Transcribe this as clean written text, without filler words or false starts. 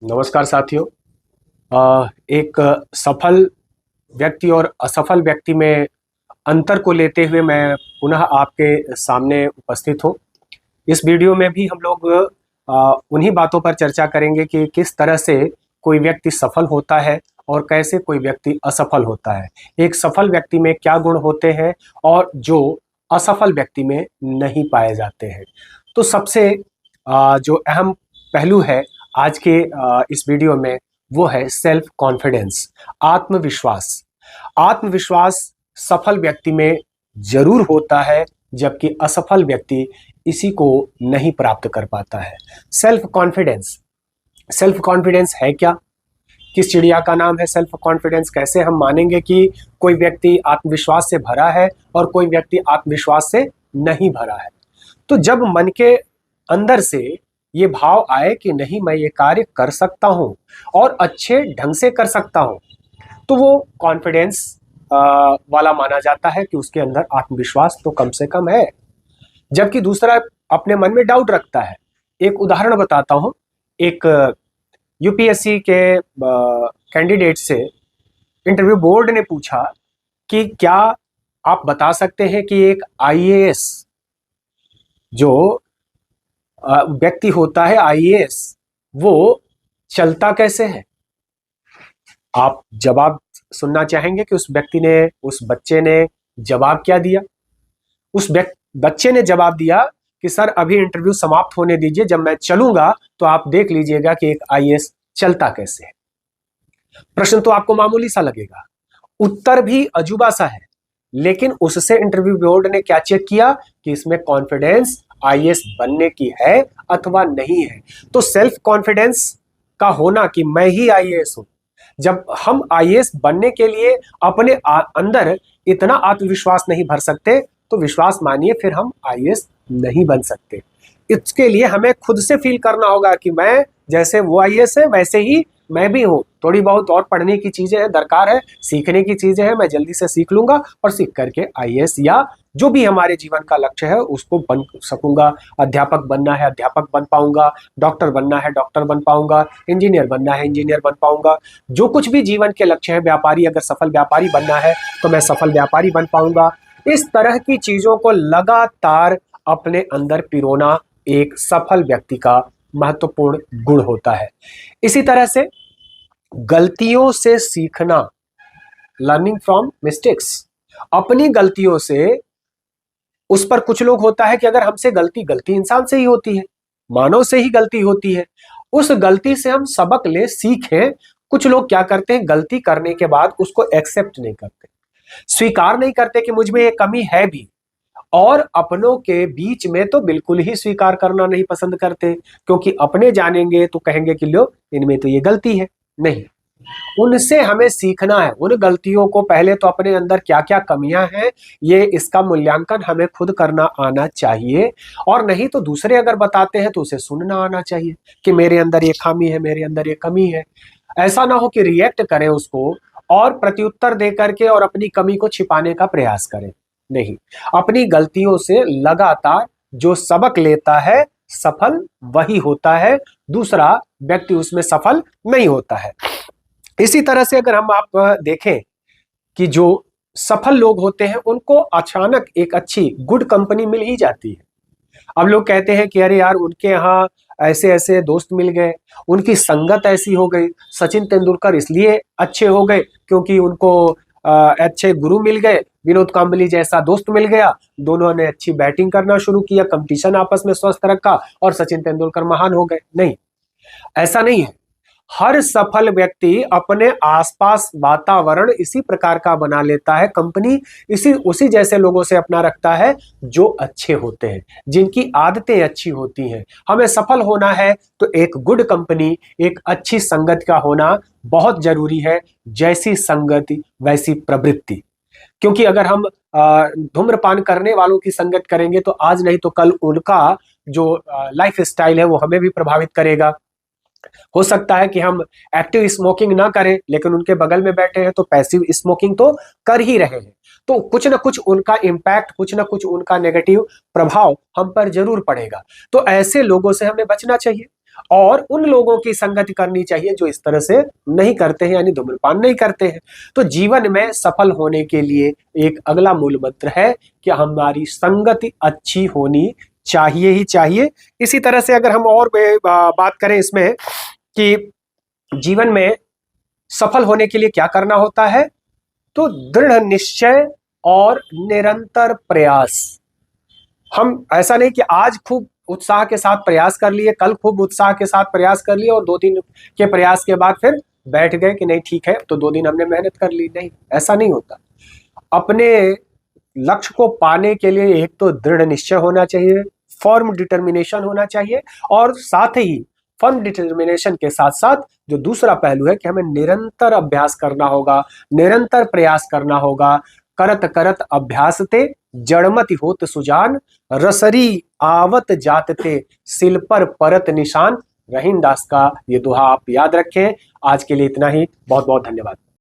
नमस्कार साथियों। एक सफल व्यक्ति और असफल व्यक्ति में अंतर को लेते हुए मैं पुनः आपके सामने उपस्थित हूँ। इस वीडियो में भी हम लोग उन्हीं बातों पर चर्चा करेंगे कि किस तरह से कोई व्यक्ति सफल होता है और कैसे कोई व्यक्ति असफल होता है। एक सफल व्यक्ति में क्या गुण होते हैं और जो असफल व्यक्ति में नहीं पाए जाते हैं। तो सबसे जो अहम पहलू है आज के इस वीडियो में वो है सेल्फ कॉन्फिडेंस, आत्मविश्वास। आत्मविश्वास सफल व्यक्ति में जरूर होता है, जबकि असफल व्यक्ति इसी को नहीं प्राप्त कर पाता है। सेल्फ कॉन्फिडेंस, सेल्फ कॉन्फिडेंस है क्या? किस चिड़िया का नाम है सेल्फ कॉन्फिडेंस? कैसे हम मानेंगे कि कोई व्यक्ति आत्मविश्वास से भरा है और कोई व्यक्ति आत्मविश्वास से नहीं भरा है? तो जब मन के अंदर से ये भाव आए कि नहीं, मैं ये कार्य कर सकता हूं और अच्छे ढंग से कर सकता हूं, तो वो कॉन्फिडेंस वाला माना जाता है कि उसके अंदर आत्मविश्वास तो कम से कम है। जबकि दूसरा अपने मन में डाउट रखता है। एक उदाहरण बताता हूं। एक यूपीएससी के कैंडिडेट से इंटरव्यू बोर्ड ने पूछा कि क्या आप बता सकते हैं कि एक आईएएस जो व्यक्ति होता है, आईएएस, वो चलता कैसे है? आप जवाब सुनना चाहेंगे कि उस व्यक्ति ने, उस बच्चे ने जवाब क्या दिया? उस बच्चे ने जवाब दिया कि सर अभी इंटरव्यू समाप्त होने दीजिए, जब मैं चलूंगा तो आप देख लीजिएगा कि एक आईएएस चलता कैसे है। प्रश्न तो आपको मामूली सा लगेगा, उत्तर भी अजूबा सा है, लेकिन उससे इंटरव्यू बोर्ड ने क्या चेक किया कि इसमें कॉन्फिडेंस आईएएस बनने की है अथवा नहीं है। तो सेल्फ कॉन्फिडेंस का होना कि मैं ही आईएएस हूं, जब हम आईएएस बनने के लिए अपने अंदर इतना आत्मविश्वास नहीं भर सकते, तो विश्वास मानिए फिर हम आईएएस नहीं बन सकते। इसके लिए हमें खुद से फील करना होगा कि मैं जैसे वो आईएएस है वैसे ही मैं भी हूँ। थोड़ी बहुत और पढ़ने की चीजें हैं, दरकार है, सीखने की चीजें हैं, मैं जल्दी से सीख लूंगा और सीख करके आईएएस या जो भी हमारे जीवन का लक्ष्य है उसको बन सकूंगा। अध्यापक बनना है अध्यापक बन पाऊंगा, डॉक्टर बनना है डॉक्टर बन पाऊंगा, इंजीनियर बनना है इंजीनियर बन पाऊंगा। जो कुछ भी जीवन के लक्ष्य है, व्यापारी अगर सफल व्यापारी बनना है तो मैं सफल व्यापारी बन पाऊंगा। इस तरह की चीजों को लगातार अपने अंदर पिरोना एक सफल व्यक्ति का महत्वपूर्ण गुण होता है। इसी तरह से गलतियों से सीखना, लर्निंग फ्रॉम मिस्टेक्स, अपनी गलतियों से, उस पर कुछ लोग होता है कि अगर हमसे गलती इंसान से ही होती है, मानव से ही गलती होती है, उस गलती से हम सबक ले सीखें। कुछ लोग क्या करते हैं, गलती करने के बाद उसको एक्सेप्ट नहीं करते, स्वीकार नहीं करते कि मुझ में ये कमी है भी, और अपनों के बीच में तो बिल्कुल ही स्वीकार करना नहीं पसंद करते, क्योंकि अपने जानेंगे तो कहेंगे कि लो इनमें तो ये गलती है। नहीं, उनसे हमें सीखना है। उन गलतियों को पहले तो अपने अंदर क्या क्या कमियां हैं ये इसका मूल्यांकन हमें खुद करना आना चाहिए, और नहीं तो दूसरे अगर बताते हैं तो उसे सुनना आना चाहिए कि मेरे अंदर ये खामी है, मेरे अंदर ये कमी है। ऐसा ना हो कि रिएक्ट करें उसको और प्रत्युत्तर दे करके और अपनी कमी को छिपाने का प्रयास करें। नहीं, अपनी गलतियों से लगातार जो सबक लेता है सफल वही होता है, दूसरा व्यक्ति उसमें सफल नहीं होता है। इसी तरह से अगर हम आप देखें कि जो सफल लोग होते हैं उनको अचानक एक अच्छी गुड कंपनी मिल ही जाती है। अब लोग कहते हैं कि अरे यार उनके यहाँ ऐसे ऐसे दोस्त मिल गए, उनकी संगत ऐसी हो गई। सचिन तेंदुलकर इसलिए अच्छे हो गए क्योंकि उनको अच्छे गुरु मिल गए, विनोद कांबली जैसा दोस्त मिल गया, दोनों ने अच्छी बैटिंग करना शुरू किया, कंपटीशन आपस में स्वस्थ रखा और सचिन तेंदुलकर महान हो गए। नहीं, ऐसा नहीं है। हर सफल व्यक्ति अपने आसपास वातावरण इसी प्रकार का बना लेता है, कंपनी इसी उसी जैसे लोगों से अपना रखता है जो अच्छे होते हैं, जिनकी आदतें अच्छी होती हैं। हमें सफल होना है तो एक गुड कंपनी, एक अच्छी संगत का होना बहुत जरूरी है। जैसी संगति वैसी प्रवृत्ति। क्योंकि अगर हम धूम्रपान करने वालों की संगत करेंगे तो आज नहीं तो कल उनका जो लाइफ स्टाइल है वो हमें भी प्रभावित करेगा। हो सकता है कि हम एक्टिव स्मोकिंग ना करें, लेकिन उनके बगल में बैठे हैं तो पैसिव स्मोकिंग तो कर ही रहे हैं, तो कुछ ना कुछ उनका इम्पैक्ट, कुछ ना कुछ उनका नेगेटिव प्रभाव हम पर जरूर पड़ेगा। तो ऐसे लोगों से हमें बचना चाहिए। और उन लोगों की संगति करनी चाहिए जो इस तरह से नहीं करते हैं, यानी धूम्रपान नहीं करते हैं। तो जीवन में सफल होने के लिए एक अगला मूल मंत्र है कि हमारी संगति अच्छी होनी चाहिए ही चाहिए। इसी तरह से अगर हम और बात करें इसमें कि जीवन में सफल होने के लिए क्या करना होता है, तो दृढ़ निश्चय और निरंतर प्रयास। हम ऐसा नहीं कि आज खूब उत्साह के साथ प्रयास कर लिए, कल खूब उत्साह के साथ प्रयास कर लिए और 2 दिन के प्रयास के बाद फिर बैठ गए कि नहीं ठीक है, तो 2 दिन हमने मेहनत कर ली। नहीं, ऐसा नहीं होता। अपने लक्ष्य को पाने के लिए एक तो दृढ़ निश्चय होना चाहिए, फर्म डिटर्मिनेशन होना चाहिए, और साथ ही फर्म डिटर्मिनेशन के साथ साथ जो दूसरा पहलू है कि हमें निरंतर अभ्यास करना होगा, निरंतर प्रयास करना होगा। करत करत अभ्यास ते जड़मति होत सुजान, रसरी आवत जातते सिल पर परत निशान। रहीम दास का ये दोहा आप याद रखें। आज के लिए इतना ही, बहुत बहुत धन्यवाद।